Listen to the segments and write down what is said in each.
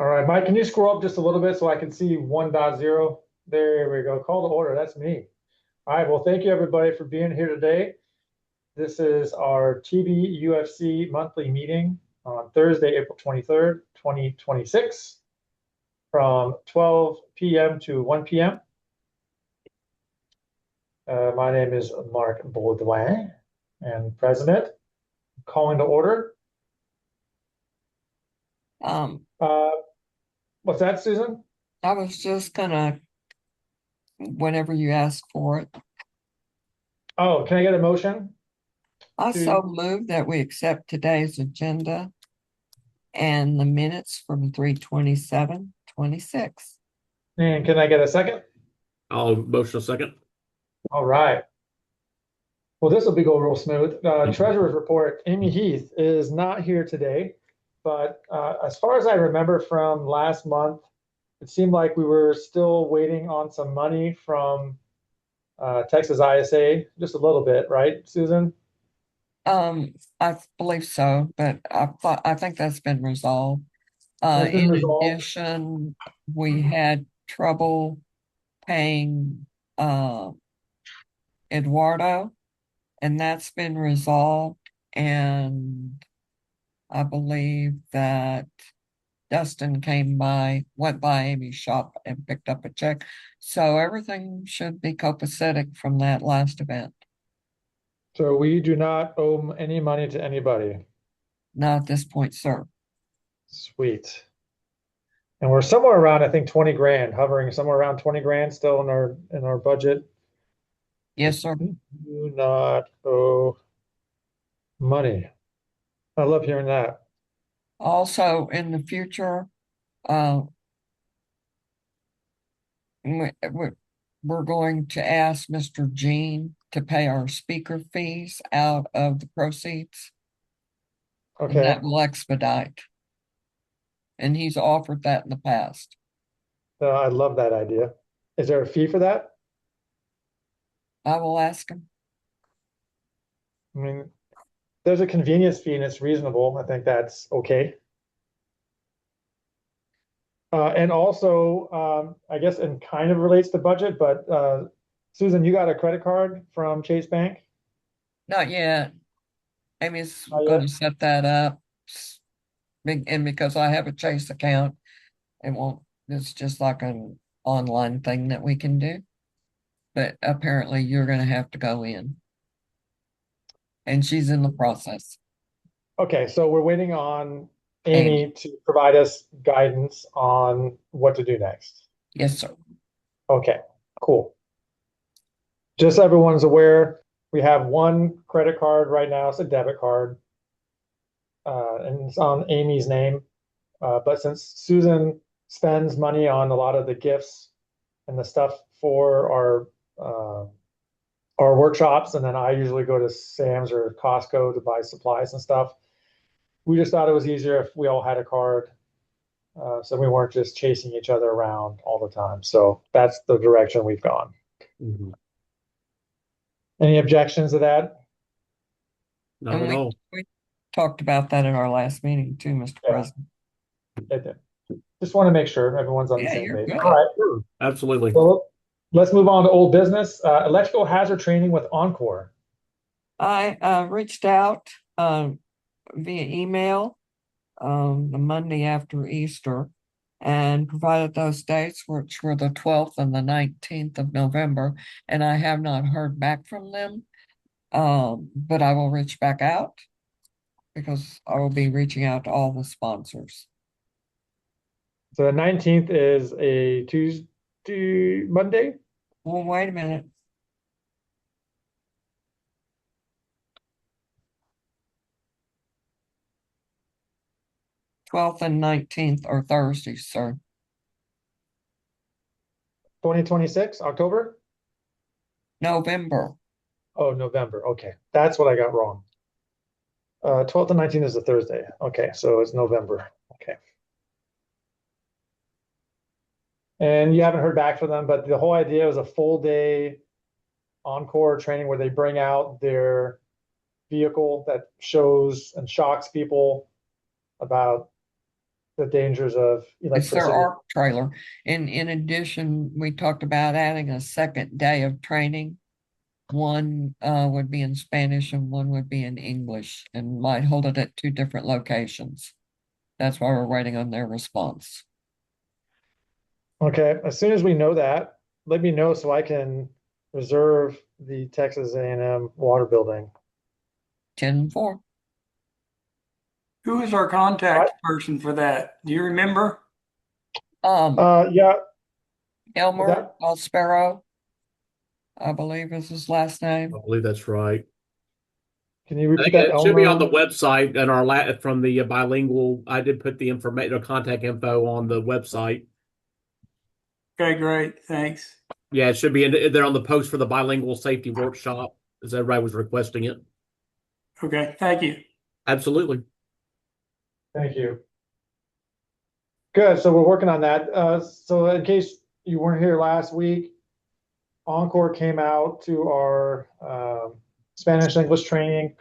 All right, Mike, can you scroll up just a little bit so I can see 1.0? There we go. Call to order. That's me. All right. Well, thank you everybody for being here today. This is our TBUFC monthly meeting on Thursday, April 23rd, 2026, from 12 p.m. to 1 p.m. My name is Mark Baudouin and president. Calling to order. Um, Uh, what's that, Susan? I was just gonna, whenever you ask for it, Oh, can I get a motion I so to, move that we accept today's agenda and the minutes from 3/27/26. and can I get a second? I'll motion a second. All right. Well, this will be go real smooth. Treasurer's report, Amy Heath is not here today, but as far as I remember from last month, it seemed like we were still waiting on some money from Texas ISA, just a little bit, right, Susan? I believe so, but I think that's been resolved. Has been In resolved. addition, we had trouble paying Eduardo, and that's been resolved. And I believe that Dustin went by Amy's shop and picked up a check. So everything should be copacetic from that last event. So we do not owe any money to anybody. Not at this point, sir. Sweet. And we're somewhere around, I think, 20 grand, hovering somewhere around 20 grand still in our budget. Yes, sir. Do not owe money. I love hearing that. Also, in the future, uh, we're going to ask Mr. Jean to pay our speaker fees out of the proceeds, and Okay. that will expedite. And he's offered that in the past. I love that idea. Is there a fee for that? I will ask him. I mean, there's a convenience fee and it's reasonable. I think that's okay. And also, I guess, and kind of relates to budget, but Susan, you got a credit card from Chase Bank? Not yet. Amy's Not going yet? to set that up. And because I have a Chase account, it's just like an online thing that we can do. But apparently you're going to have to go in. And she's in the process. Okay, so we're waiting on Amy. Amy to provide us guidance on what to do next. Yes, sir. Okay, cool. Just so everyone's aware, we have one credit card right now. It's a debit card, and it's on Amy's name. But since Susan spends money on a lot of the gifts and the stuff for our workshops, and then I usually go to Sam's or Costco to buy supplies and stuff, we just thought it was easier if we all had a card, so we weren't just chasing each other around all the time. So that's the direction we've gone. Mhm. Any objections to that? Not And at all. we talked about that in our last meeting too, Mr. Yeah, President. it did. Just want to make sure everyone's on the Yeah, same you're page. good. All right. Sure. Absolutely. Well, let's move on to old business. Electrical hazard training with Encore. I reached out via email the Monday after Easter and provided those dates, which were the 12th and the 19th of November, and I have not heard back from them. But I will reach back out because I will be reaching out to all the sponsors. So the 19th is a Tuesday, Monday? Well, wait a minute. Twelfth and 19th are Thursdays, sir. 2026, October? November. Oh, November. Okay. That's what I got wrong. 12th and 19th is a Thursday. Okay, so it's November. Okay. And you haven't heard back from them, but the whole idea was a full day encore training where they bring out their vehicle that shows and shocks people about the dangers of It's their electricity. ARC trailer. And in addition, we talked about adding a second day of training. One would be in Spanish and one would be in English, and might hold it at two different locations. That's why we're waiting on their response. Okay, as soon as we know that, let me know so I can reserve the Texas A&M water building. 10-4. Who is our contact person for that? Do you remember? Yeah, Elmer that- Sparrow, I believe is his last name. I believe that's right. can you I repeat think that, it should be on the Elmer? website and from the bilingual. I did put the information, contact info on the website. Okay, great. Thanks. Yeah, it should be there on the post for the bilingual safety workshop, as everybody was requesting it. Okay, thank you. Absolutely. Thank you. Good, so we're working on that. So in case you weren't here last week, Encore came out to our Spanish English training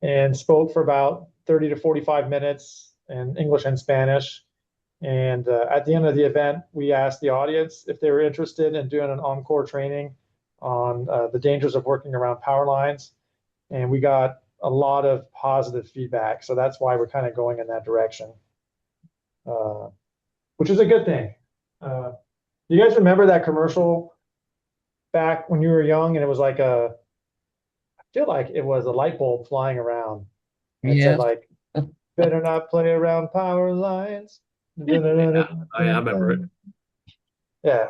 and spoke for about 30 to 45 minutes in English and Spanish. And at the end of the event, we asked the audience if they were interested in doing an Encore training on the dangers of working around power lines. And we got a lot of positive feedback. So that's why we're kind of going in that direction, which is a good thing. You guys remember that commercial back when you were young, and it was like I feel like it was a light bulb flying around. And it said Yes. like, better not play around power lines. Yeah, I remember it. Yeah.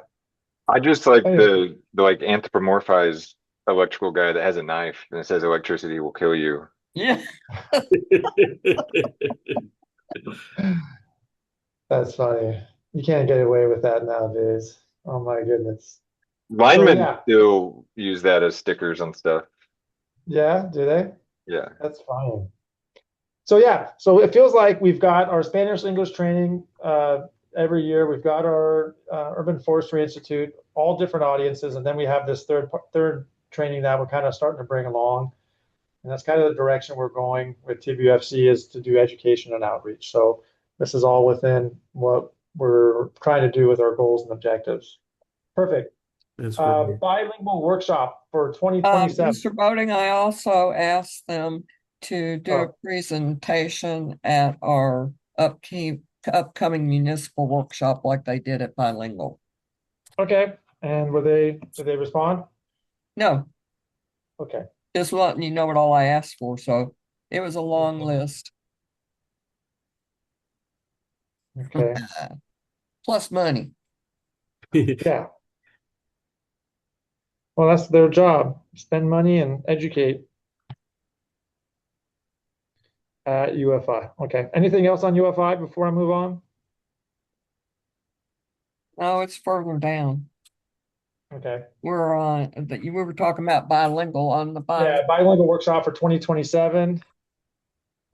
I just like Anyway. the like anthropomorphized electrical guy that has a knife and it says electricity will kill you. Yeah. That's funny. You can't get away with that nowadays. Oh my goodness. Linemen yeah. still use that as stickers on stuff. Yeah, do they? Yeah. That's fine. So yeah, so it feels like we've got our Spanish English training every year. We've got our Urban Forestry Institute, all different audiences, and then we have this third training that we're kind of starting to bring along, and that's kind of the direction we're going with TBUFC, is to do education and outreach. So this is all within what we're trying to do with our goals and objectives. Perfect. Bilingual workshop for 2027. Mr. Boating, I also asked them to do a presentation at our upcoming municipal workshop like they did at Bilingual. Okay, and did they respond? No, Okay. just letting you know what all I asked for. So it was a long list. Okay. Plus money. Yeah. Well, that's their job. Spend money and educate at UFI. Okay. Anything else on UFI before I move on? No, it's further down. Okay. We're on that we were talking about bilingual on the Yeah, bilingual workshop for 2027.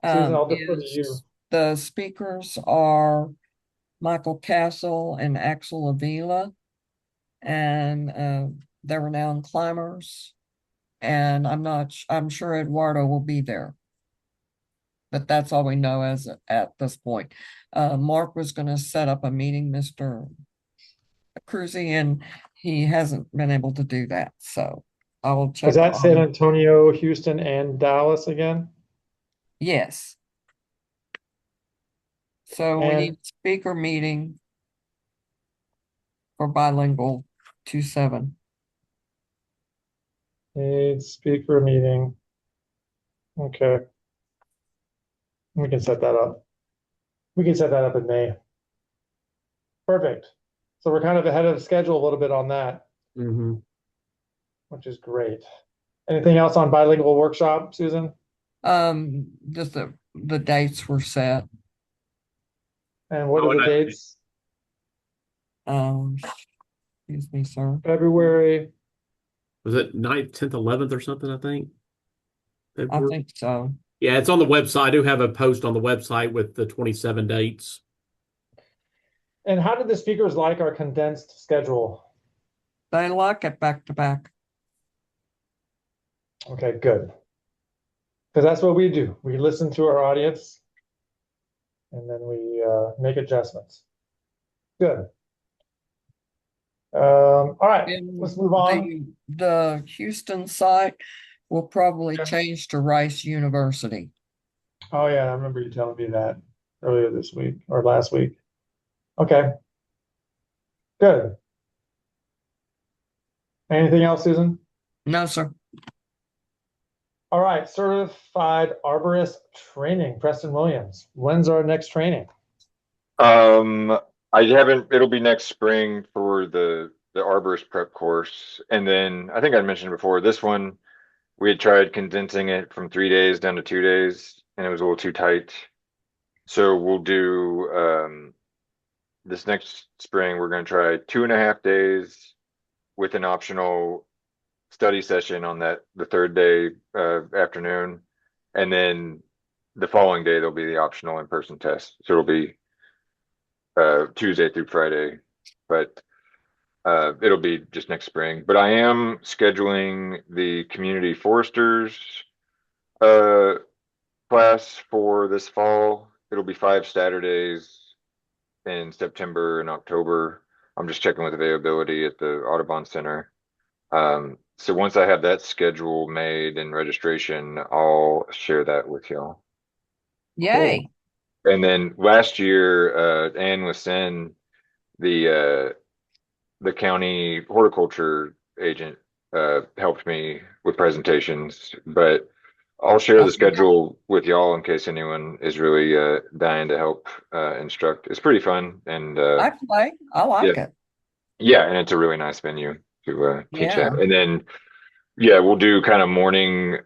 Susan, I'll defer to you. The speakers are Michael Castle and Axel Avila, and they're renowned climbers. And I'm sure Eduardo will be there. But that's all we know as at this point. Mark was going to set up a meeting, Mr. Cruzy, and he hasn't been able to do that. So I will check. Is that San Antonio, Houston, and Dallas again? Yes. So we need a speaker meeting for bilingual 27. Need speaker meeting. Okay. We can set that up. We can set that up in May. Perfect. So we're kind of ahead of schedule a little bit on that, which is great. Anything else on bilingual workshop, Susan? Just the dates were set. And what are the dates? Excuse me, sir. February. Was it 9th, 10th, 11th or something, I think? I think so. Yeah, it's on the website. I do have a post on the website with the 27 dates. And how did the speakers like our condensed schedule? They like it back to back. Okay, good. Because that's what we do. We listen to our audience and then we make adjustments. Good. All right, And let's move on. the Houston site will probably Okay. change to Rice University. Oh yeah, I remember you telling me that earlier this week or last week. Okay. Good. Anything else, Susan? No, sir. All right, certified arborist training, Preston Williams. When's our next training? I haven't, it'll be next spring for the arborist prep course. And then I think I mentioned before, this one, we had tried condensing it from 3 days down to 2 days and it was a little too tight. So we'll do, this next spring, we're going to try 2.5 days with an optional study session on the third day, afternoon. And then the following day, there'll be the optional in-person test. So it'll be Tuesday through Friday, but it'll be just next spring. But I am scheduling the community foresters class for this fall. It'll be 5 Saturdays in September and October. I'm just checking with availability at the Audubon Center. So once I have that schedule made and registration, I'll share that with y'all. Yay. And then last year, Ann was in the county horticulture agent helped me with presentations, but I'll share the Okay. schedule with y'all in case anyone is really dying to help instruct. It's pretty fun and I play. I like it. yeah, and it's a really nice venue to teach Yeah. at. And then yeah, we'll do kind of morning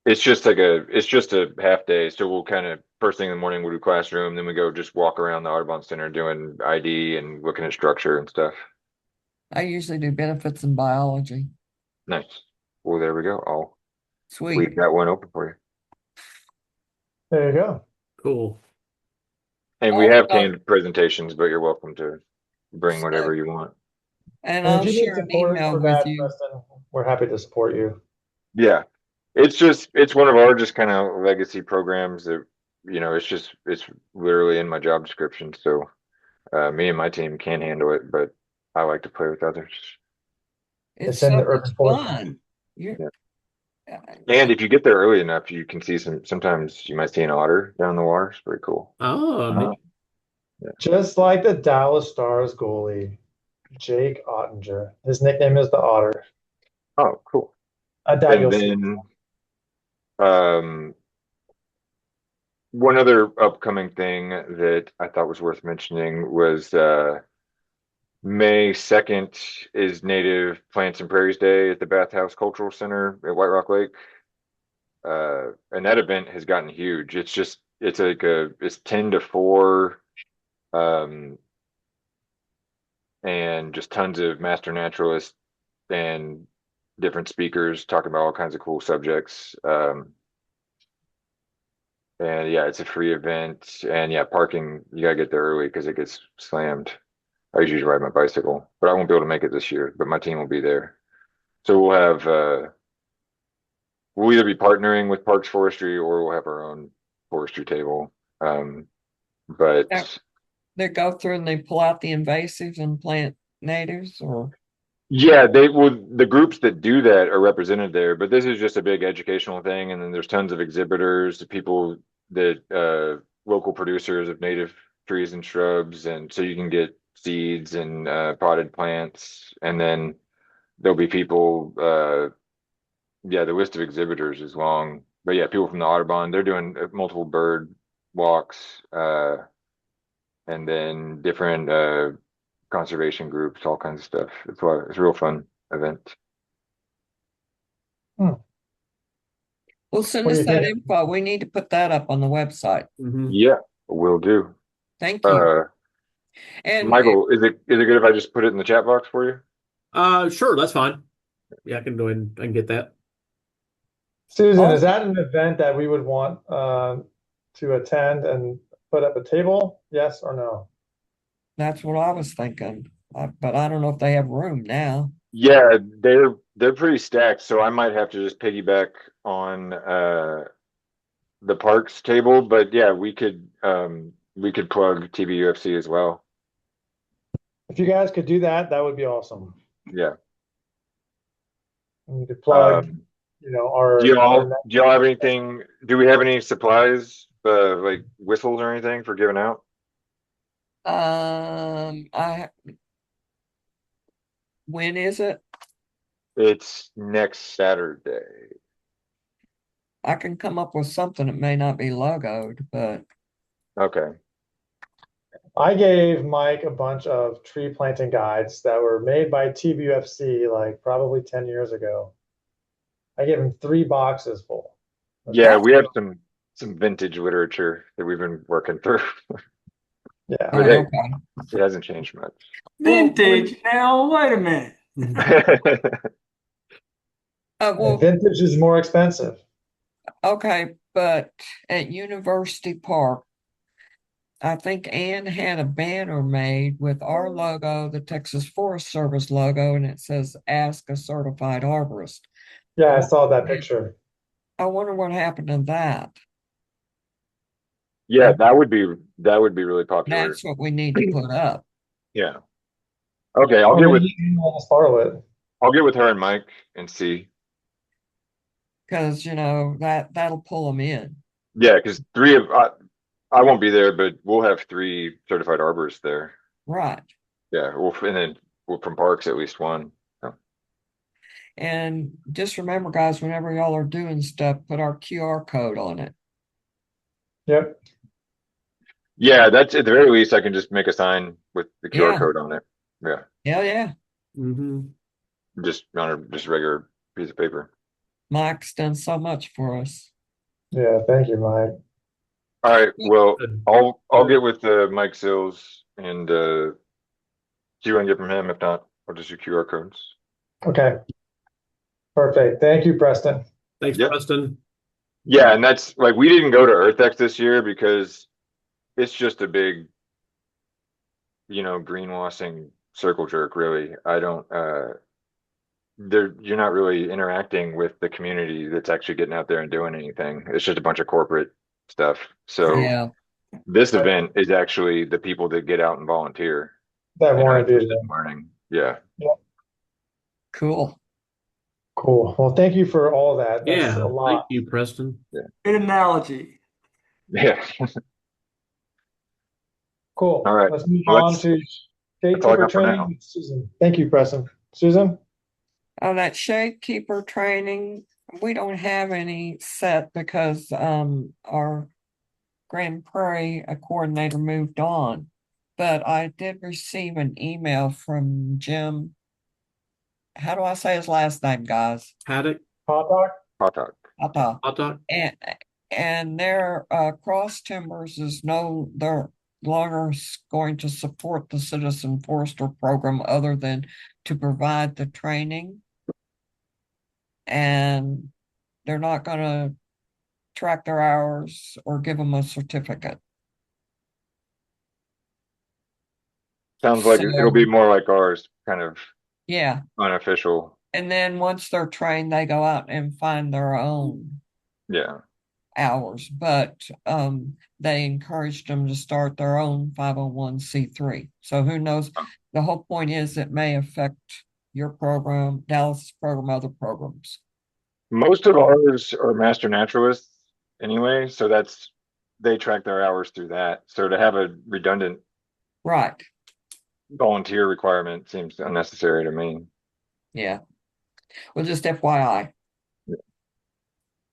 it's just a half day. So we'll kind of first thing in the morning we'll do classroom, then we go just walk around the Audubon Center doing ID and looking at structure and stuff. I usually do benefits in biology. Nice. Well, there we go. I'll Sweet. leave that one open for you. There you go. Cool. And we have Also- canned presentations, but you're welcome to bring whatever you want. And And I'll if you need share an support email for with that, you. Preston, we're happy to support you. Yeah. It's one of our just kind of legacy programs that, it's literally in my job description. So me and my team can handle it, but I like to play with others. It's It's in so the urban much forest. fun. You- Yeah. And if you get there early enough, you can see sometimes you might see an otter down the water. It's pretty cool. Oh, neat. Just like the Dallas Stars goalie, Jake Ottinger. His nickname is the Otter. Oh, cool. I doubt you'll And see. then one other upcoming thing that I thought was worth mentioning was May 2nd is Native Plants and Prairies Day at the Bathhouse Cultural Center at White Rock Lake. And that event has gotten huge. It's 10 to 4, and just tons of master naturalists and different speakers talking about all kinds of cool subjects. And yeah, it's a free event. And yeah, parking, you gotta get there early because it gets slammed. I usually ride my bicycle, but I won't be able to make it this year, but my team will be there. So we'll either be partnering with Parks Forestry or we'll have our own forestry table. But Yeah. They go through and they pull out the invasives and plant natives, or yeah, the groups that do that are represented there, but this is just a big educational thing. And then there's tons of exhibitors, people that local producers of native trees and shrubs. And so you can get seeds and potted plants. And then there'll be people, yeah, the list of exhibitors is long, but yeah, people from the Audubon, they're doing multiple bird walks, and then different conservation groups, all kinds of stuff. It's a real fun event. well, send What do us you that think? info. We need to put that up on the website. Mhm. Yeah, will do. Thank you. And Michael, is it good if I just put it in the chat box for you? Sure, that's fine. Yeah, I can go ahead and get that. Susan, Also- is that an event that we would want to attend and put up a table? Yes or no? that's what I was thinking. But I don't know if they have room now. Yeah, they're pretty stacked, so I might have to just piggyback on the parks table, but yeah, we could plug TBUFC as well. If you guys could do that, that would be awesome. Yeah. And you could plug, Um, our. do y'all have anything? Do we have any supplies, like whistles or anything for giving out? When is it? It's next Saturday. I can come up with something that may not be logoed, but Okay. I gave Mike a bunch of tree planting guides that were made by TBUFC like probably 10 years ago. I gave him 3 boxes full. Yeah, we have some vintage literature that we've been working through, Yeah. but hey, okay. it hasn't changed much. Vintage. Now, wait a minute. Well, Vintage is more expensive. okay, but at University Park, I think Ann had a banner made with our logo, the Texas Forest Service logo, and it says "Ask a Certified Arborist." Yeah, I saw that picture. I wonder what happened to that. Yeah, that would be really popular. That's what we need to put up Yeah. Okay, I'll Or get with maybe you can let us borrow it. her and Mike and see. because that'll pull them in. Yeah, because I won't be there, but we'll have 3 certified arborists there. Right. Yeah, and then from parks at least 1. So. And just remember, guys, whenever y'all are doing stuff, put our QR code on it. Yep. Yeah, that's at the very least I can just make a sign with the QR Yeah. code on it. Yeah, Yeah. Mm-hmm. just on a regular piece of paper. Mike's done so much for us. Yeah, thank you, Mike. All right, well, Good. I'll get with Mike Sills and see what I can get from him. If not, I'll just do QR codes. Okay. Perfect. Thank you, Preston. Thanks, Yep. Preston. Yeah, and that's like we didn't go to EarthX this year because it's just a big, greenwashing circle jerk, really. I don't you're not really interacting with the community that's actually getting out there and doing anything. It's just a bunch of corporate stuff. So Yeah. this event is actually the people that get out and volunteer That and are wanted to do interested that. in learning. Yeah. Cool. Cool. Well, thank you for all that. That's Yeah, a lot. thank you, Preston. Good analogy. Yeah. Cool. All right. Let's move Well, on to that's all I gatekeeper got for training now. with Susan. Thank you, Preston. Susan? That shade keeper training, we don't have any set because our Grand Prairie coordinator moved on. But I did receive an email from Jim. How do I say his last name, guys? Haddock, Hot dog? Hot dog. Ata. hot dog. And their Cross Timbers they're longer going to support the Citizen Forester program other than to provide the training. And they're not going to track their hours or give them a certificate. Sounds like it'll be more like ours, kind of Yeah. unofficial. And then once they're trained, they go out and find their own Yeah. hours. But they encouraged them to start their own 501c3. So who knows? The whole point is it may affect your program, Dallas program, other programs. Most of ours are master naturalists anyway, so they track their hours through that. So to have a redundant Right. volunteer requirement seems unnecessary to me. Yeah. Well, just FYI.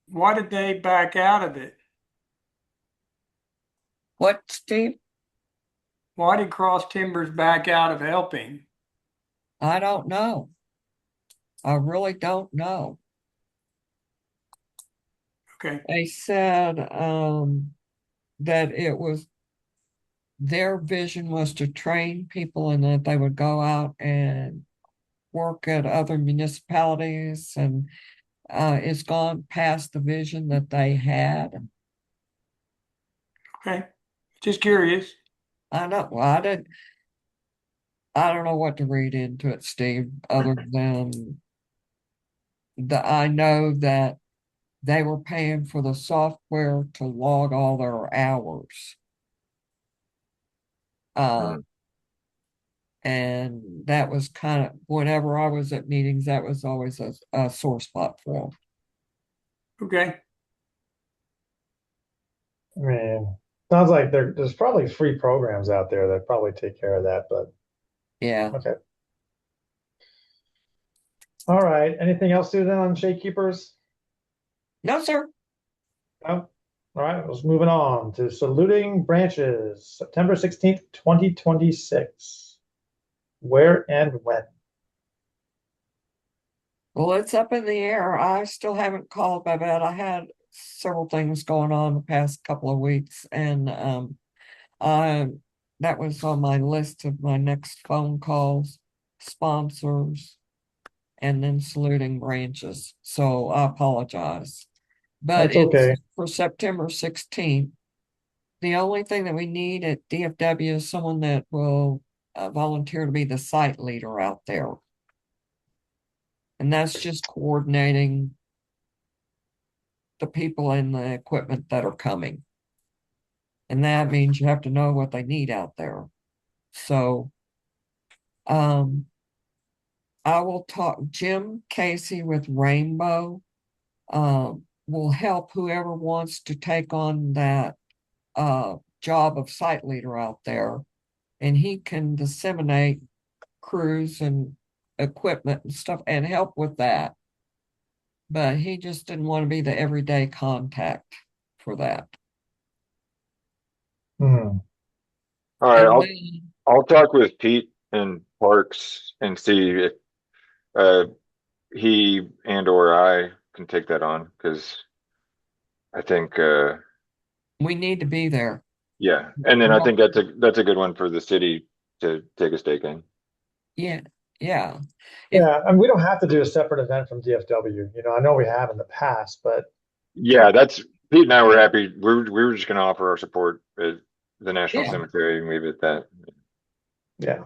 Why did they back out of it? What, Steve? Why did Cross Timbers back out of helping? I don't know. I really don't know. Okay. They said that it was their vision was to train people and that they would go out and work at other municipalities, and it's gone past the vision that they had. Okay. Just curious. I know. Well, I don't know what to read into it, Steve, other than I know that they were paying for the software to log all their hours. Mhm. And that was kind of, whenever I was at meetings, that was always a sore spot for them. Okay. I mean, sounds like there's probably free programs out there that probably take care of that, but Yeah. okay. All right. Anything else, Susan, on shade keepers? No, sir. No? All right, let's moving on to saluting branches, September 16th, 2026. Where and when? Well, it's up in the air. I still haven't called my vet. I had several things going on the past couple of weeks, and I that was on my list of my next phone calls, sponsors, and then saluting branches. So I apologize. But That's okay. it's for September 16th. The only thing that we need at DFW is someone that will volunteer to be the site leader out there. And that's just coordinating the people and the equipment that are coming. And that means you have to know what they need out there. So I will talk Jim Casey with Rainbow will help whoever wants to take on that job of site leader out there, and he can disseminate crews and equipment and stuff and help with that. But he just didn't want to be the everyday contact for that. Hmm. All right, And I'll then, I'll talk with Pete and Parks and see if uh he and or I can take that on because I think we need to be there. yeah, and then I think that's a good one for the city to take a stake in. Yeah, yeah. If Yeah, I mean, we don't have to do a separate event from DFW. I know we have in the past, but Yeah, that's Pete and I were happy. We were just going to offer our support at the National yeah, Cemetery and leave it at that. yeah.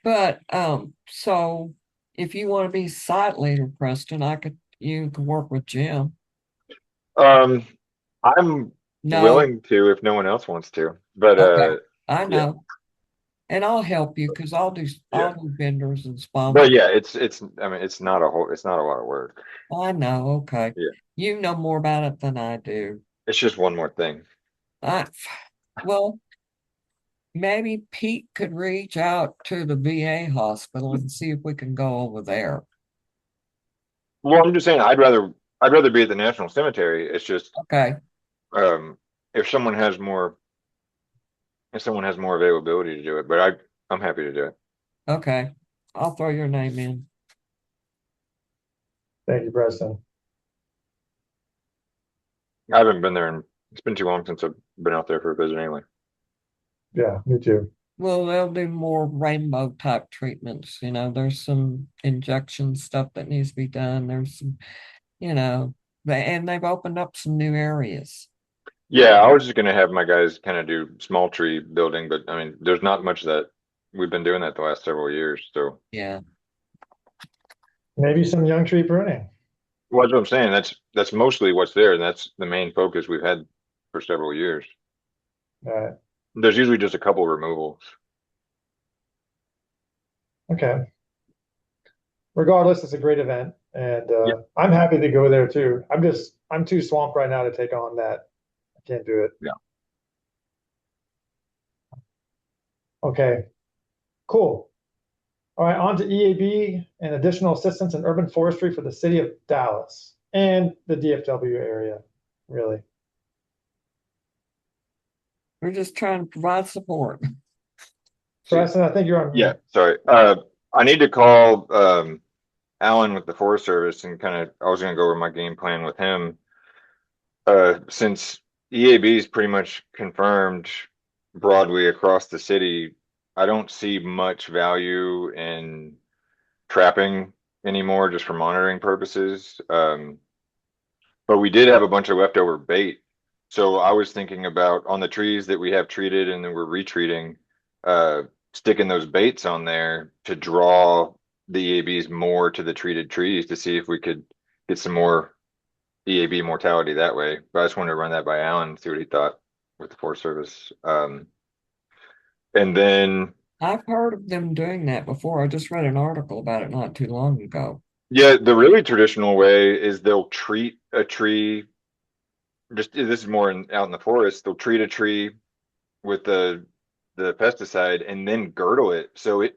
but so if you want to be site leader, Preston, you could work with Jim. Um, I'm No, willing to if no one else wants to, but okay, I yeah, know. And I'll help you because yeah, I'll do vendors and but sponsors. yeah, it's I mean it's not a lot of work. I know, okay. Yeah, You know more about it than I do. it's just one more thing. I well, maybe Pete could reach out to the VA hospital and see if we can go over there. Well, I'm just saying I'd rather be at the National Cemetery. It's just Okay, um if someone has more if someone has more availability to do it, but I'm happy to do it. okay. I'll throw your name in. Thank you, Preston. I haven't been there and it's been too long since I've been out there for a visit anyway. Yeah, me too. Well, they'll do more rainbow type treatments. There's some injection stuff that needs to be done. There's some, and they've opened up some new areas. Yeah, I was just gonna have my guys kind of do small tree building, but I mean, there's not much that we've been doing that the last several years. So, Yeah. Maybe some young tree pruning. well, that's what I'm saying. That's mostly what's there, and that's the main focus we've had for several years. Right. There's usually just a couple removals. Okay. Regardless, it's a great event, and Yeah. I'm happy to go there too. I'm too swamped right now to take on that. I can't do it. Yeah. Okay, cool. All right, on to EAB and additional assistance in urban forestry for the city of Dallas and the DFW area, really. We're just trying to provide support. Preston, I think you're on Yeah, mute. sorry. I need to call Alan with the Forest Service and kind of I was gonna go over my game plan with him. Since EAB is pretty much confirmed broadly across the city, I don't see much value in trapping anymore just for monitoring purposes. But we did have a bunch of leftover bait. So I was thinking about on the trees that we have treated and then we're retreating, sticking those baits on there to draw the EABs more to the treated trees to see if we could get some more EAB mortality that way. But I just wanted to run that by Alan, see what he thought with the Forest Service. And then, I've heard of them doing that before. I just read an article about it not too long ago. yeah, the really traditional way is they'll treat a tree. Just this is more out in the forest. They'll treat a tree with the pesticide and then girdle it so it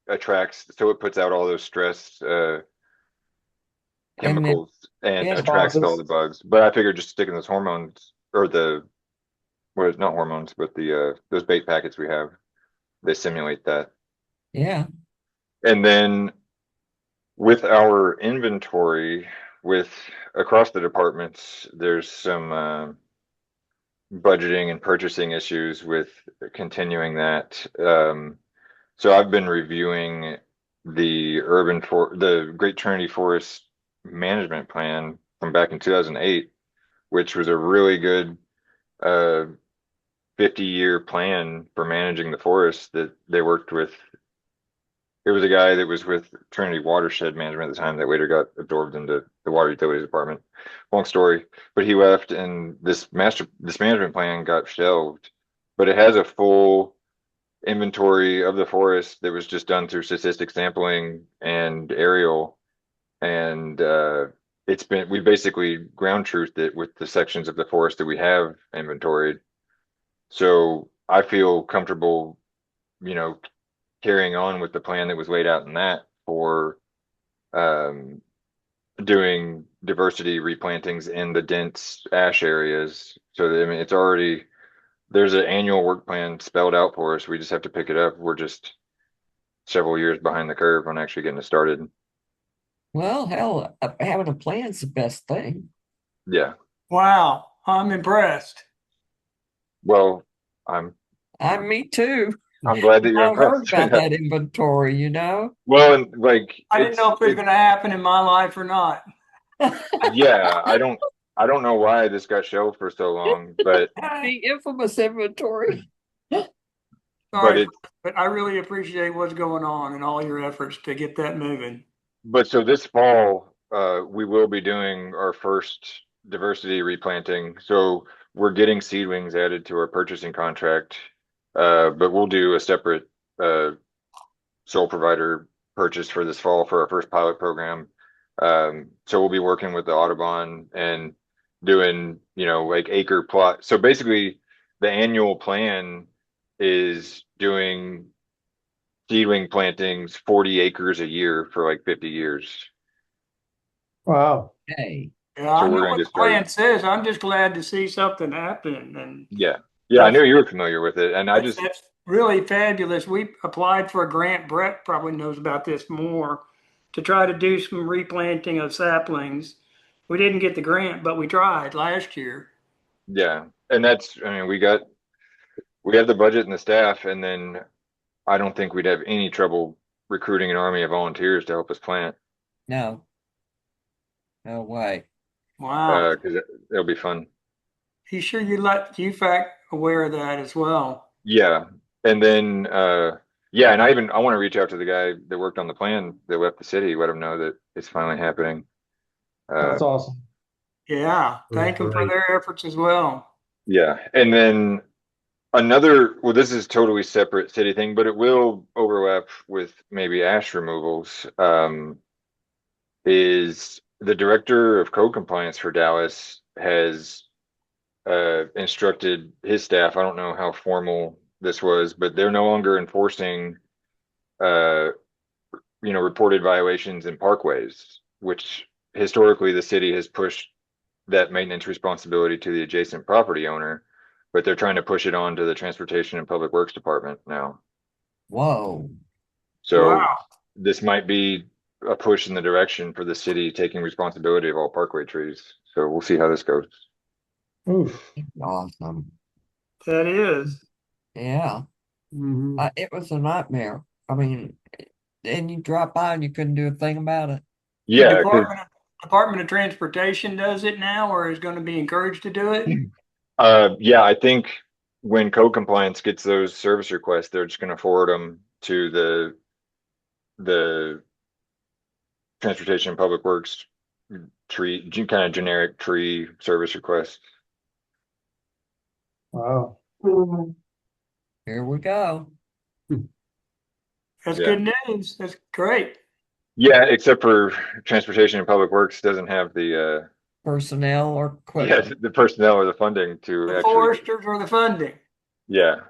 attracts, so it puts out all those stress And then, chemicals and yeah, attracts all Responses. the bugs. But I figured just sticking those hormones or what is not hormones, but the those bait packets we have, they simulate that. yeah, And then with our inventory, with across the departments, there's some budgeting and purchasing issues with continuing that. So I've been reviewing the Great Trinity Forest Management Plan from back in 2008, which was a really good uh 50-year plan for managing the forest that they worked with. It was a guy that was with Trinity Watershed Management at the time that later got absorbed into the Water Utilities Department. Long story, but he left and this management plan got shelved, but it has a full inventory of the forest that was just done through statistic sampling and aerial, and we basically ground truthed it with the sections of the forest that we have inventoried. So I feel comfortable, you know, carrying on with the plan that was laid out in that for um, doing diversity replantings in the dense ash areas. So that, I mean, it's already there's an annual work plan spelled out for us. We just have to pick it up. We're just several years behind the curve on actually getting it started. well, hell, having a plan's the best thing. Yeah. Wow, I'm impressed. Well, I'm Me too. I'm glad that you're I heard impressed. about that inventory, you know? Well, and like I didn't know if it was going to happen in my life or not. yeah, I don't know why this got shelved for so long, but The infamous inventory. but Sorry, it's but I really appreciate what's going on and all your efforts to get that moving. but so this fall, we will be doing our first diversity replanting. So we're getting seedlings added to our purchasing contract, but we'll do a separate uh, sole provider purchase for this fall for our first pilot program. So we'll be working with the Audubon and doing, like acre plot. So basically, the annual plan is doing seedling plantings 40 acres a year for like 50 years. Wow. Hey, Yeah, So I we're know gonna what get the plan started. says. I'm just glad to see something happen, and Yeah. Yeah, I that's knew you were familiar with it. And I that's, just, that's really fabulous. We applied for a grant. Brett probably knows about this more, to try to do some replanting of saplings. We didn't get the grant, but we tried last year. yeah. And that's, I mean, we have the budget and the staff, and then I don't think we'd have any trouble recruiting an army of volunteers to help us plant, no, no way. Wow. because it'll be fun. You sure you let UFAC aware of that as well? Yeah. And then, yeah, and I want to reach out to the guy that worked on the plan that left the city, let him know that it's finally happening. That's awesome. Yeah. Thank them for Right. their efforts as well. Yeah. And then well, this is totally separate city thing, but it will overlap with maybe ash removals. Is the director of code compliance for Dallas has instructed his staff. I don't know how formal this was, but they're no longer enforcing uh, reported violations in parkways, which historically the city has pushed that maintenance responsibility to the adjacent property owner, but they're trying to push it on to the Transportation and Public Works Department now. Whoa. So Wow. this might be a push in the direction for the city taking responsibility of all parkway trees. So we'll see how this goes. Oof. Awesome. That is. Yeah. Mhm. It was a nightmare. I mean, and you drop by and you couldn't do a thing about it. The Yeah, because Department of Transportation does it now, or is going to be encouraged to do it? yeah, I think when code compliance gets those service requests, they're just going to forward them to the Transportation and Public Works tree, kind of generic tree service requests. Wow. Here we go. That's Yeah. good news. That's great. Yeah, except for Transportation and Public Works doesn't have the Personnel or yeah, equipment. the personnel or the funding to The actually, foresters or the funding. yeah.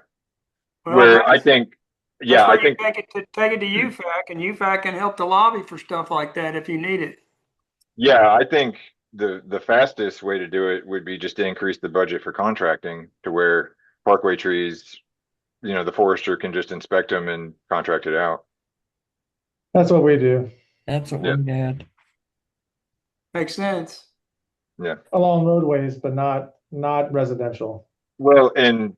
Well, Where I think, that's yeah, I where you think, take it to UFAC, and UFAC can help to lobby for stuff like that if you need it. yeah, I think the fastest way to do it would be just to increase the budget for contracting to where parkway trees, the forester can just inspect them and contract it out. That's what we do That's what Yeah. we did. Makes sense. Yeah. along roadways, but not residential. Well, and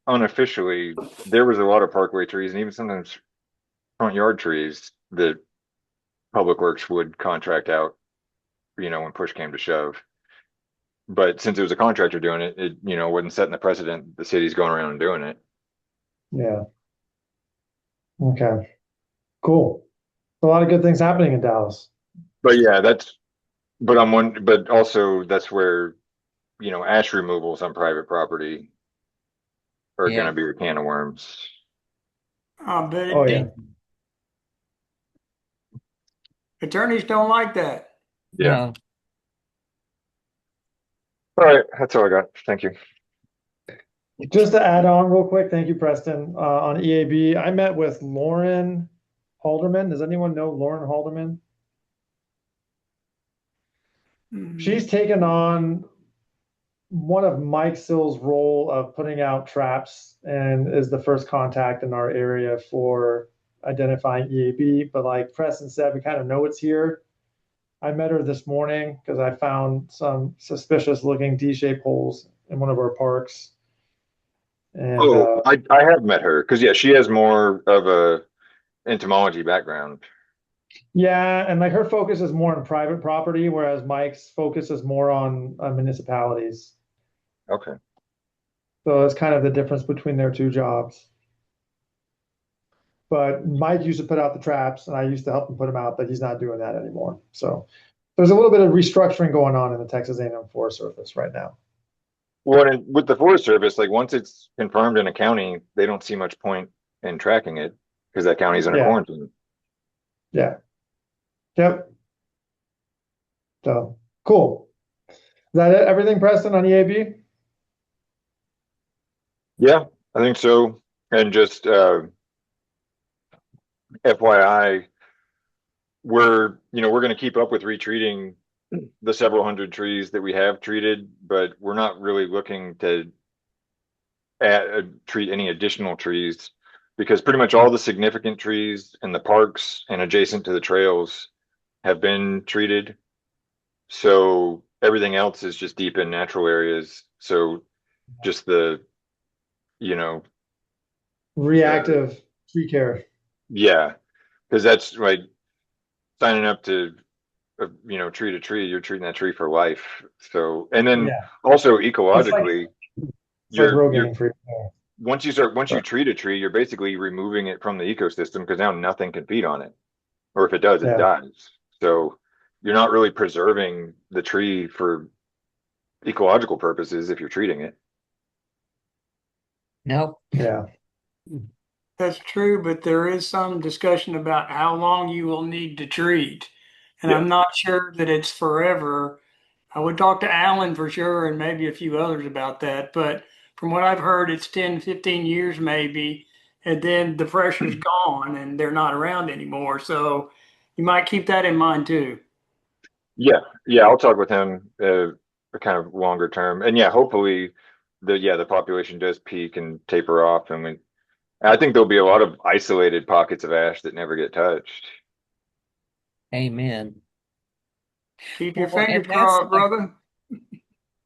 unofficially, there was a lot of parkway trees and even sometimes front yard trees that Public Works would contract out, when push came to shove. But since it was a contractor doing it, it wasn't setting the precedent. The city's going around and doing it. Yeah. Okay. Cool. A lot of good things happening in Dallas. But yeah, but also that's where, ash removals on private property are Yeah. going to be a can of worms. I bet it Oh did. yeah. Attorneys don't like that. Yeah. No. All right. That's all I got. Thank you. Just to add on real quick, thank you, Preston. On EAB, I met with Lauren Halderman. Does anyone know Lauren Halderman? She's taken on one of Mike Sill's role of putting out traps and is the first contact in our area for identifying EAB. But like Preston said, we kind of know it's here. I met her this morning because I found some suspicious looking D-shaped holes in one of our parks. And I have met her because yeah, she has more of a entomology background. yeah, and like her focus is more on private property, whereas Mike's focus is more on municipalities. Okay. So that's kind of the difference between their two jobs. But Mike used to put out the traps, and I used to help him put them out, but he's not doing that anymore. So there's a little bit of restructuring going on in the Texas A&M Forest Service right now. Well, and with the Forest Service, like once it's confirmed in a county, they don't see much point in tracking it because that county's under Yeah. quarantine. Yeah. Yep. So cool. Is that it? Everything, Preston, on EAB? Yeah, I think so. And just FYI, we're going to keep up with retreating the several hundred trees that we have treated, but we're not really looking to treat any additional trees because pretty much all the significant trees in the parks and adjacent to the trails have been treated. So everything else is just deep in natural areas. So just Reactive tree care. yeah, because that's like signing up to, treat a tree, you're treating that tree for life. So, and then Yeah. also ecologically, It's like you're rogaine free. once you treat a tree, you're basically removing it from the ecosystem because now nothing can feed on it. Or if it does, Yeah. it dies. So you're not really preserving the tree for ecological purposes if you're treating it. Nope. Yeah. That's true, but there is some discussion about how long you will need to treat. And Yeah. I'm not sure that it's forever. I would talk to Alan for sure and maybe a few others about that. But from what I've heard, it's 10, 15 years maybe. And then the pressure's gone and they're not around anymore. So you might keep that in mind too. Yeah, I'll talk with him kind of longer term. And yeah, hopefully the population does peak and taper off and I think there'll be a lot of isolated pockets of ash that never get touched. Amen. Keep your Well, and fingers that's crossed, like- brother.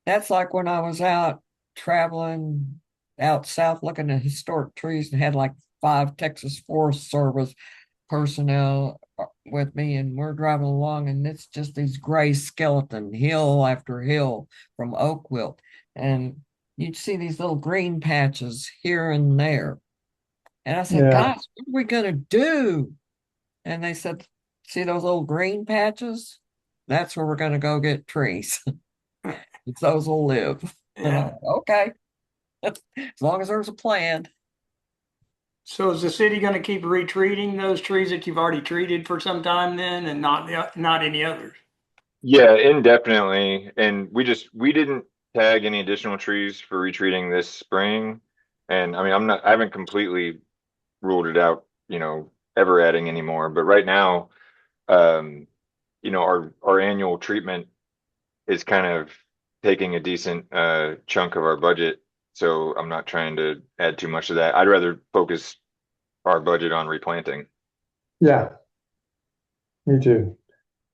That's like when I was out traveling out south looking at historic trees and had like 5 Texas Forest Service personnel with me, and we're driving along, and it's just these gray skeleton hill after hill from oak wilt, and you'd see these little green patches here and there. And I said, Yeah. "Guys, what are we gonna do?" And they said, "See those little green patches? That's where we're gonna go get trees. Those will live. And I'm Yeah. like, okay. As long as there's a plan. So is the city going to keep retreating those trees that you've already treated for some time then, and not any others? Yeah, indefinitely. And we didn't tag any additional trees for retreating this spring. And I mean, I haven't completely ruled it out, ever adding any more. But right now, um, our annual treatment is kind of taking a decent chunk of our budget. So I'm not trying to add too much of that. I'd rather focus our budget on replanting. Yeah, me too.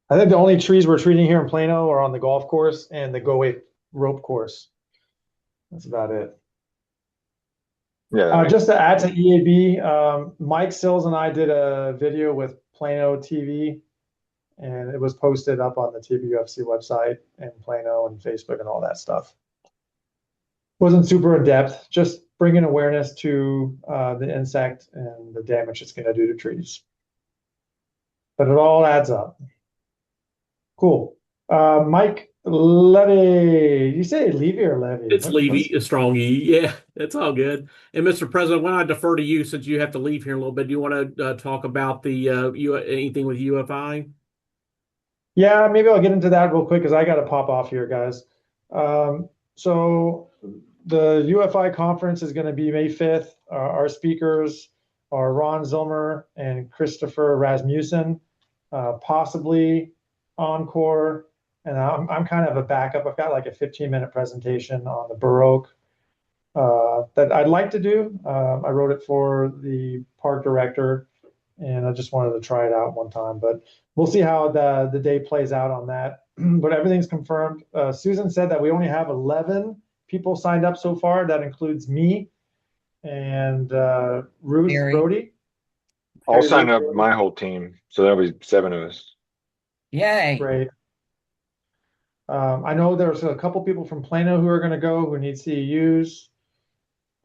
I think the only trees we're treating here in Plano are on the golf course and the Go Wait rope course. That's about it. Yeah, that makes Just to add to EAB, Mike Sills and I did a video with Plano TV, and it was posted up on the TBUFC website and Plano and Facebook and all that stuff. Wasn't super in depth, just bringing awareness to the insect and the damage it's going to do to trees. But it all adds up. Cool. Mike Levy, you say Levy or Levy? It's Levy, a strong E. Yeah, that's all good. And Mr. President, why don't I defer to you since you have to leave here in a little bit? Do you want to talk about the anything with UFI? Yeah, maybe I'll get into that real quick because I got to pop off here, guys. So the UFI conference is going to be May 5th. Our speakers are Ron Zilmer and Christopher Rasmussen, possibly Encore. And I'm kind of a backup. I've got like a 15-minute presentation on the Baroque that I'd like to do. I wrote it for the park director, and I just wanted to try it out one time. But we'll see how the day plays out on that. But everything's confirmed. Susan said that we only have 11 people signed up so far. That includes me and Ruth Harry. Brody. I'll sign up my whole team, so that'll be 7 of us. Yay. Great. I know there's a couple people from Plano who are going to go who need CEUs.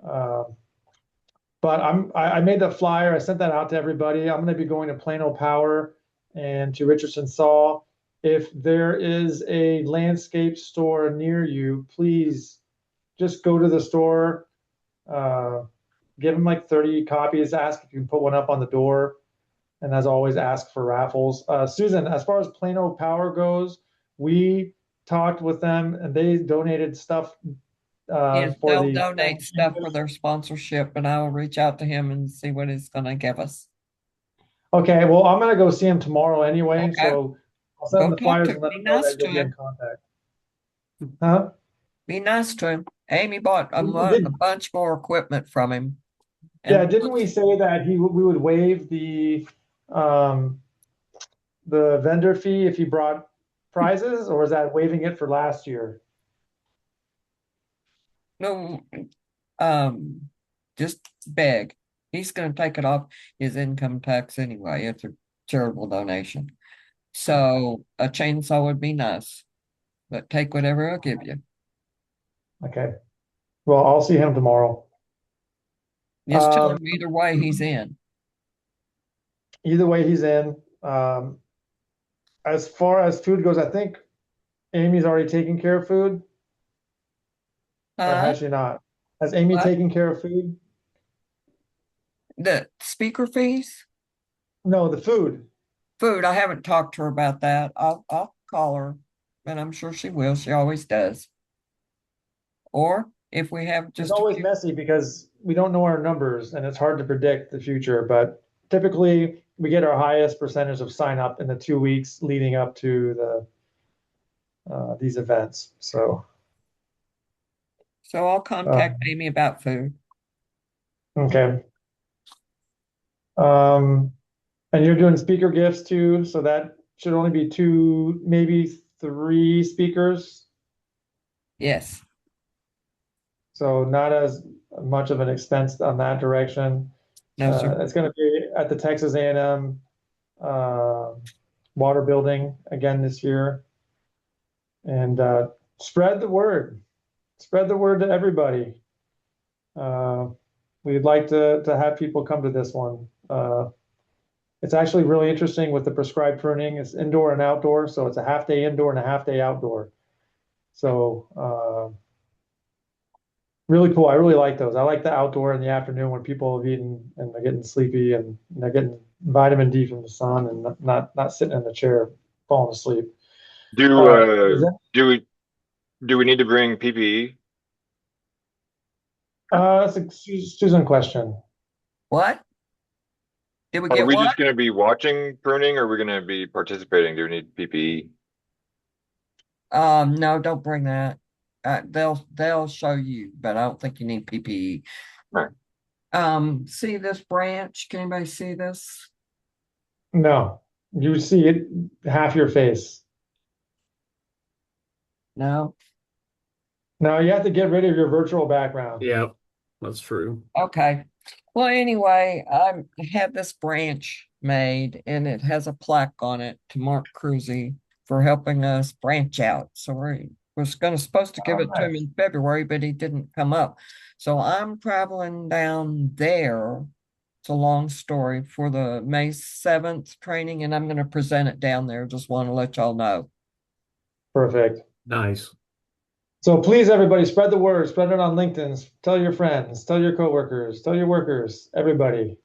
But I made the flyer. I sent that out to everybody. I'm going to be going to Plano Power and to Richardson Saw. If there is a landscape store near you, please just go to the store. Give them like 30 copies. Ask if you can put one up on the door. And as always, ask for raffles. Susan, as far as Plano Power goes, we talked with them and they donated stuff Yes, for they'll the donate stuff for their sponsorship, and I will reach out to him and see what he's gonna give us. Okay, well, I'm gonna go see him tomorrow anyway, Okay. so I'll send him Go the talk flyers to and let him. him Be know nice that you'll to be in him. contact. Huh? Be nice to him. Amy bought a Did- bunch more equipment from him. Yeah, And didn't we say that we would waive the vendor fee if he brought prizes, or is that waiving it for last year? no, just beg. He's gonna take it off his income tax anyway. It's a charitable donation. So a chainsaw would be nice, but take whatever I'll give you. Okay. Well, I'll see him tomorrow. Just tell him either way he's in. Either way, he's in. As far as food goes, I think Amy's already taken care of food, or has she not? Has Amy What? taken care of food? The speaker fees? No, the food. Food, I haven't talked to her about that. I'll call her, and I'm sure she will. She always does. Or if we have It's just a always few, messy because we don't know our numbers and it's hard to predict the future, but typically we get our highest percentage of sign up in the 2 weeks leading up to these events. So so I'll contact Amy about food. okay. And you're doing speaker gifts too, so that should only be 2, maybe 3 speakers. Yes. So not as much of an expense on that direction. No, sir. It's going to be at the Texas A&M water building again this year. And spread the word. Spread the word to everybody. We'd like to have people come to this one. It's actually really interesting with the prescribed pruning. It's indoor and outdoor, so it's a half day indoor and a half day outdoor. So really cool. I really like those. I like the outdoor in the afternoon when people have eaten and they're getting sleepy and they're getting vitamin D from the sun and not sitting in the chair falling asleep. Do Is that, do we need to bring PPE? that's a Susan question. What? Did we Are get we what? just going to be watching pruning, or are we going to be participating? Do we need PPE? No, don't bring that. They'll show you, but I don't think you need PPE. Right. See this branch? Can anybody see this? No, you see it half your face. No? No, you have to get rid of your virtual background. Yeah, that's true. Okay. Well, anyway, I had this branch made and it has a plaque on it to Mark Cruzy for helping us branch out. So we was supposed to give Oh, it to him nice. in February, but he didn't come up. So I'm traveling down there. It's a long story for the May 7th training, and I'm going to present it down there. Just want to let y'all know. Perfect. Nice. So please, everybody, spread the word, spread it on LinkedIn, tell your friends, tell your coworkers, tell your workers, everybody.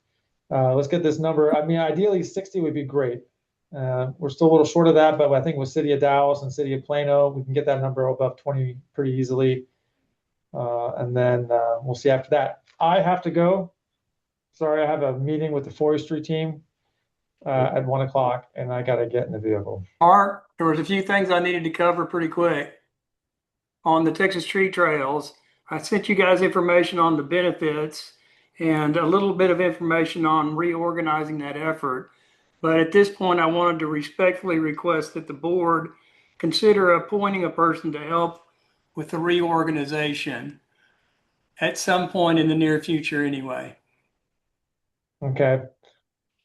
Let's get this number. I mean, ideally 60 would be great. We're still a little short of that, but I think with City of Dallas and City of Plano, we can get that number above 20 pretty easily. And then we'll see after that. I have to go. Sorry, I have a meeting with the forestry team at 1 o'clock, and I got to get in the vehicle. Mark, there was a few things I needed to cover pretty quick. On the Texas tree trails, I sent you guys information on the benefits and a little bit of information on reorganizing that effort. But at this point, I wanted to respectfully request that the board consider appointing a person to help with the reorganization at some point in the near future anyway. Okay.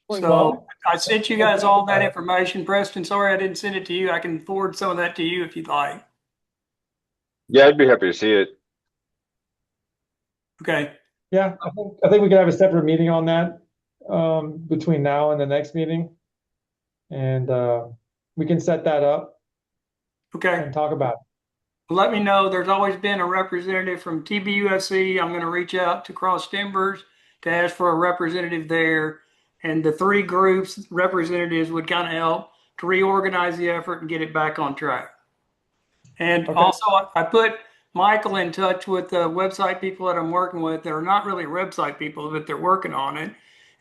So I sent you guys all that information. Preston, sorry I didn't send it to you. I can forward some of that to you if you'd like. Yeah, I'd be happy to see it. Okay. Yeah, I think we could have a separate meeting on that between now and the next meeting. And we can set that up Okay. and talk about it. Let me know. There's always been a representative from TBUFC. I'm going to reach out to Cross Timbers to ask for a representative there. And the three groups representatives would kind of help to reorganize the effort and get it back on track. And Okay. also, I put Michael in touch with the website people that I'm working with that are not really website people, but they're working on it.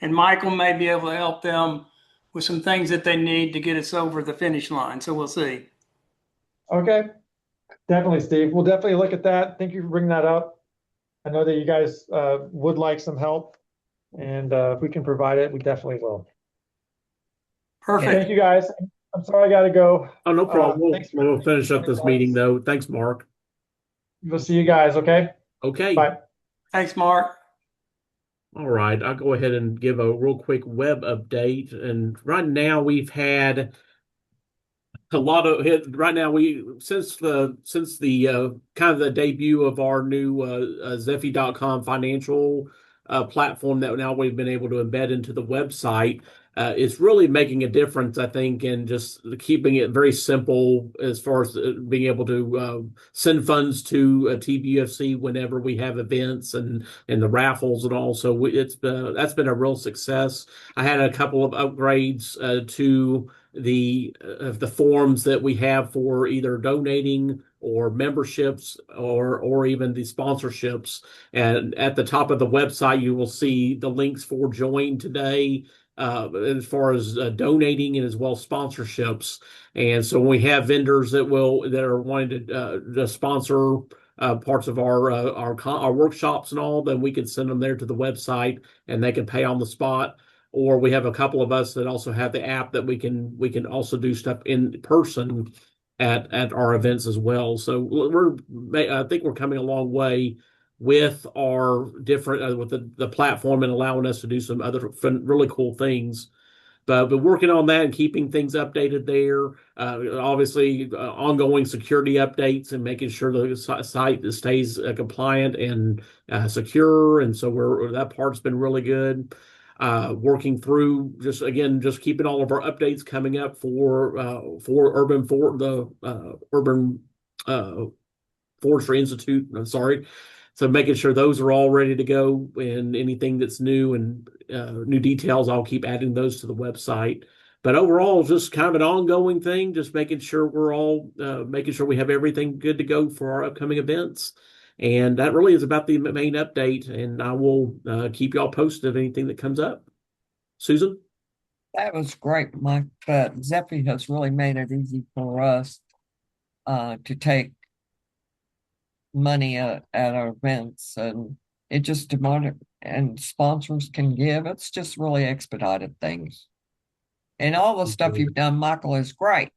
And Michael may be able to help them with some things that they need to get us over the finish line. So we'll see. Okay. Definitely, Steve. We'll definitely look at that. Thank you for bringing that up. I know that you guys would like some help, and if we can provide it, we definitely will. Perfect. Thank you, guys. I'm sorry I got to go. Oh, no problem. Thanks for- We'll finish up this meeting though. Thanks, Mark. We'll see you guys, okay? Okay. Bye. Thanks, Mark. All right. I'll go ahead and give a real quick web update. And right now we've had a lot of right now since the kind of the debut of our new Zephy.com financial platform that now we've been able to embed into the website. It's really making a difference, I think, in just keeping it very simple as far as being able to send funds to TBUFC whenever we have events and the raffles and all. So that's been a real success. I had a couple of upgrades to the forms that we have for either donating or memberships or even the sponsorships. And at the top of the website, you will see the links for join today. As far as donating and as well as sponsorships. And so when we have vendors that are wanting to sponsor parts of our workshops and all, then we can send them there to the website and they can pay on the spot. Or we have a couple of us that also have the app that we can also do stuff in person at our events as well. So I think we're coming a long way with our different with the platform and allowing us to do some other really cool things. But working on that and keeping things updated there. Obviously, ongoing security updates and making sure the site stays compliant and secure. And so that part's been really good. working through just keeping all of our updates coming up for Urban Forestry Institute. I'm sorry. So making sure those are all ready to go, and anything that's new and new details, I'll keep adding those to the website. But overall, just kind of an ongoing thing, just making sure making sure we have everything good to go for our upcoming events. And that really is about the main update. And I will keep y'all posted of anything that comes up. Susan? That was great, Mike, but Zephy has really made it easy for us to take money at our events, and it just demanded, and sponsors can give. It's just really expedited things. And all the stuff you've done, Michael, is great.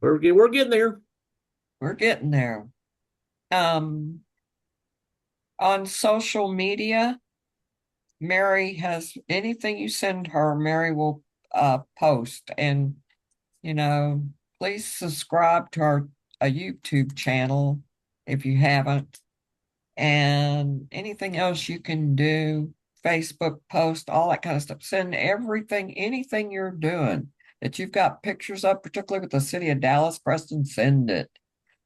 We're getting there. We're getting there. On social media, Mary has anything you send her, Mary will post. And please subscribe to our YouTube channel if you haven't. And anything else you can do, Facebook post, all that kind of stuff. Send anything you're doing that you've got pictures of, particularly with the city of Dallas, Preston, send it.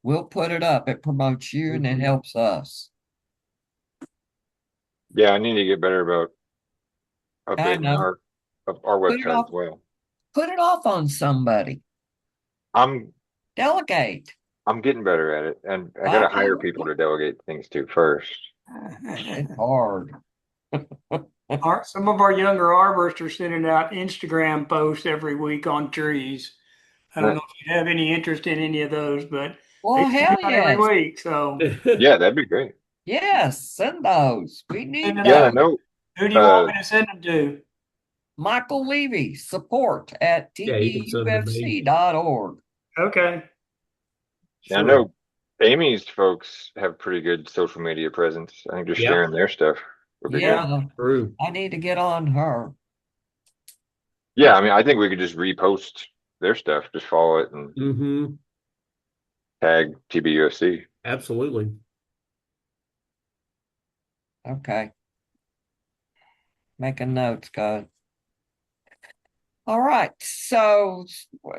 We'll put it up. It promotes you and it helps us. Yeah, I need to get better about I updating know. our website as well. Put it off on somebody. I'm Delegate. getting better at it, and I gotta hire people to delegate things to first. It's hard. Some of our younger arborists are sending out Instagram posts every week on trees. I don't know if you have any interest in any of those, but Well, they send hell them out yes. every week. So Yeah, that'd be great. Yes, send those. We need Yeah, those. no, who do you want me to send them to? Michael Levy, support at Yeah, you can send them to me. tbufc.org. Okay. I know Amy's folks have pretty good social media presence. I think just sharing their stuff would be good. Yeah, True. I need to get on her. Yeah, I mean, I think we could just repost their stuff, just follow it and tag TBUFC. Absolutely. Okay. Making notes, guys. All right. So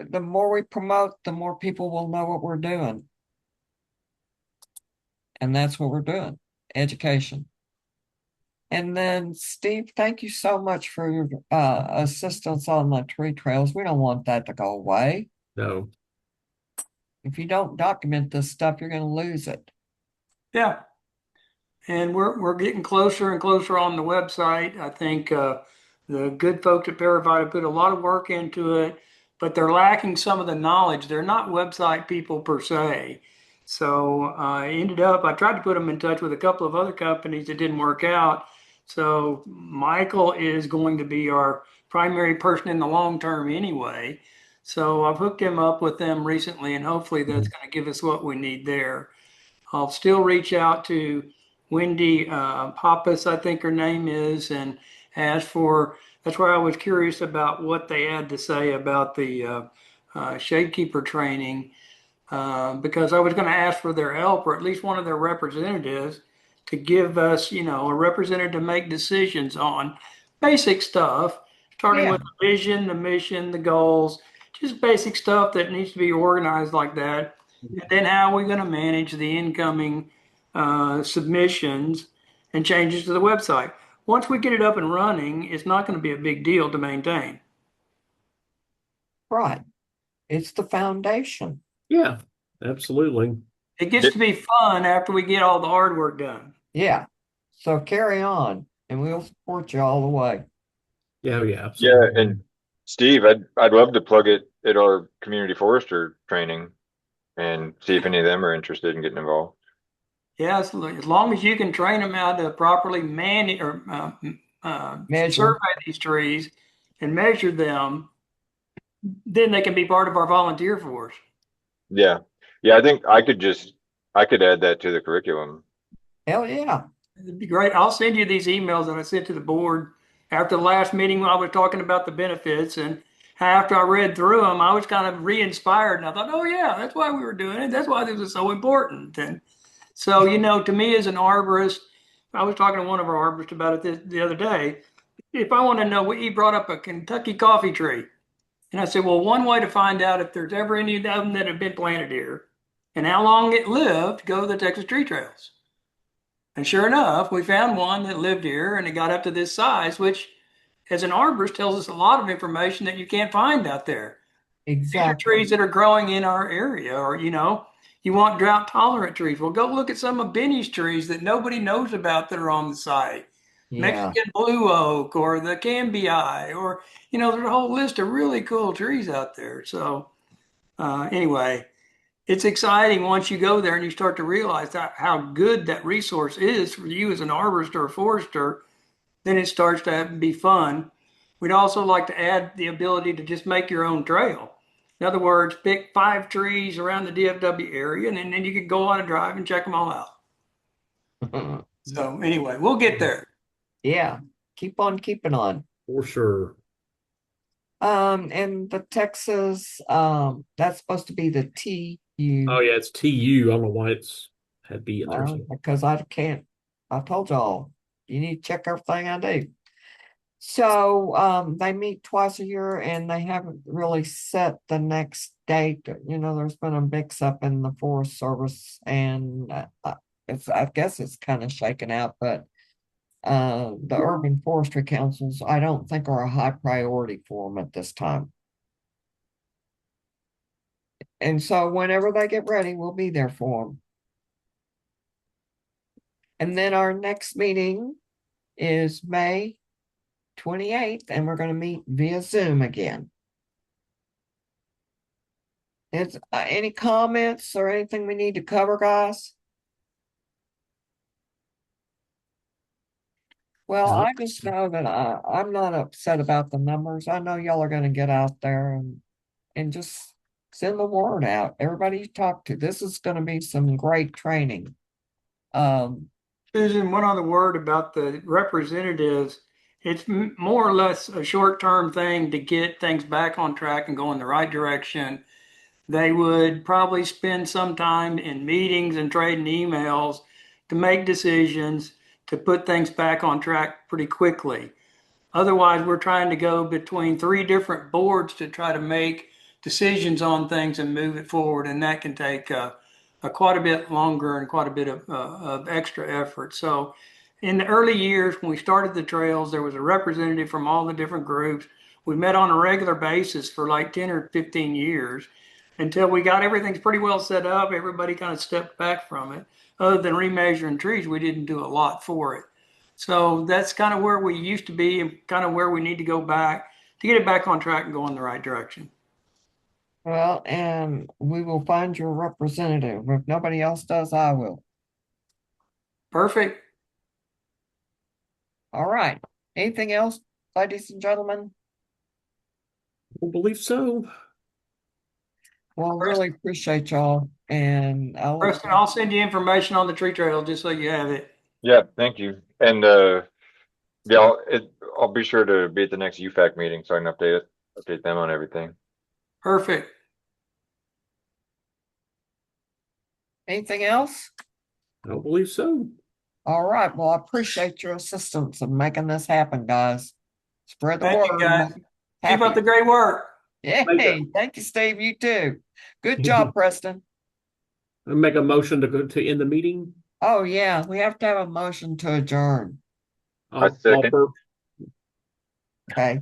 the more we promote, the more people will know what we're doing. And that's what we're doing. Education. And then, Steve, thank you so much for your assistance on the tree trails. We don't want that to go away. No. If you don't document this stuff, you're going to lose it. Yeah. And we're getting closer and closer on the website. I think the good folks at Paravita put a lot of work into it, but they're lacking some of the knowledge. They're not website people per se. So I tried to put them in touch with a couple of other companies that didn't work out. So Michael is going to be our primary person in the long term anyway. So I've hooked him up with them recently, and hopefully that's going to give us what we need there. I'll still reach out to Wendy Pappas, I think her name is, and ask for. That's where I was curious about what they had to say about the shadekeeper training, because I was going to ask for their help, or at least one of their representatives, to give us, a representative to make decisions on basic stuff, starting with the vision, the mission, the goals, just basic stuff that needs to be organized like that. And then how are we going to manage the incoming submissions and changes to the website? Once we get it up and running, it's not going to be a big deal to maintain. Right. It's the foundation. Yeah, absolutely. It gets to be fun after we get all the hard work done. Yeah. So carry on, and we'll support you all the way. Yeah, absolutely. Yeah, and Steve, I'd love to plug it at our community forester training and see if any of them are interested in getting involved. Yes, as long as you can train them how to properly manage or survey these trees and measure them, then they can be part of our volunteer force. Yeah. I think I could add that to the curriculum. Hell yeah. It'd be great. I'll send you these emails that I sent to the board after the last meeting when I was talking about the benefits, and after I read through them, I was kind of re-inspired, and I thought, oh yeah, that's why we were doing it. That's why this was so important. And so, to me as an arborist, I was talking to one of our arborists about it the other day. If I want to know, he brought up a Kentucky coffee tree. And I said, well, one way to find out if there's ever any of them that have been planted here and how long it lived, go to the Texas tree trails. And sure enough, we found one that lived here and it got up to this size, which as an arborist tells us a lot of information that you can't find out there. These are Exactly. trees that are growing in our area, or, you want drought tolerant trees. Well, go look at some of Benny's trees that nobody knows about that are on the site. Yeah. Mexican blue oak or the cambii, or, there's a whole list of really cool trees out there. So, anyway, it's exciting once you go there and you start to realize how good that resource is for you as an arborist or a forester. Then it starts to be fun. We'd also like to add the ability to just make your own trail. In other words, pick 5 trees around the DFW area, and then you can go on a drive and check them all out. So anyway, we'll get there. Yeah, keep on keeping on. For sure. And the Texas, that's supposed to be the TU. Oh yeah, it's TU. I don't know why it's had B in there. Because I told y'all, you need to check everything I do. So, they meet twice a year and they haven't really set the next date. There's been a mix up in the Forest Service and I guess it's kind of shaken out, but the urban forestry councils, I don't think are a high priority for them at this time. And so whenever they get ready, we'll be there for them. And then our next meeting is May 28th, and we're going to meet via Zoom again. Is any comments or anything we need to cover, guys? Well, No. I just know that I'm not upset about the numbers. I know y'all are going to get out there and just send the word out. Everybody you talk to, this is going to be some great training. Susan, one other word about the representatives. It's more or less a short-term thing to get things back on track and go in the right direction. They would probably spend some time in meetings and trading emails to make decisions to put things back on track pretty quickly. Otherwise, we're trying to go between 3 different boards to try to make decisions on things and move it forward, and that can take quite a bit longer and quite a bit of extra effort. So in the early years, when we started the trails, there was a representative from all the different groups. We met on a regular basis for like 10 or 15 years until we got everything pretty well set up. Everybody kind of stepped back from it. Other than remeasuring trees, we didn't do a lot for it. So that's kind of where we used to be and kind of where we need to go back to get it back on track and go in the right direction. Well, and we will find your representative. If nobody else does, I will. Perfect. All right. Anything else, ladies and gentlemen? I believe so. Well, really appreciate y'all. And Preston, I'll send you information on the tree trail just so you have it. Yeah, thank you. And yeah, I'll be sure to be at the next UFAC meeting so I can update them on everything. Perfect. Anything else? I don't believe so. All right. Well, I appreciate your assistance in making this happen, guys. Spread the Thank you, word. guys. Keep up the great work. Yay. Thank you, Steve. You too. Good job, Preston. I make a motion to go to end the meeting. Oh, yeah. We have to have a motion to adjourn. I second. Okay.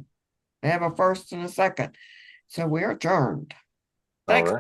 We have a first and a second. So we're adjourned. All Thanks. right.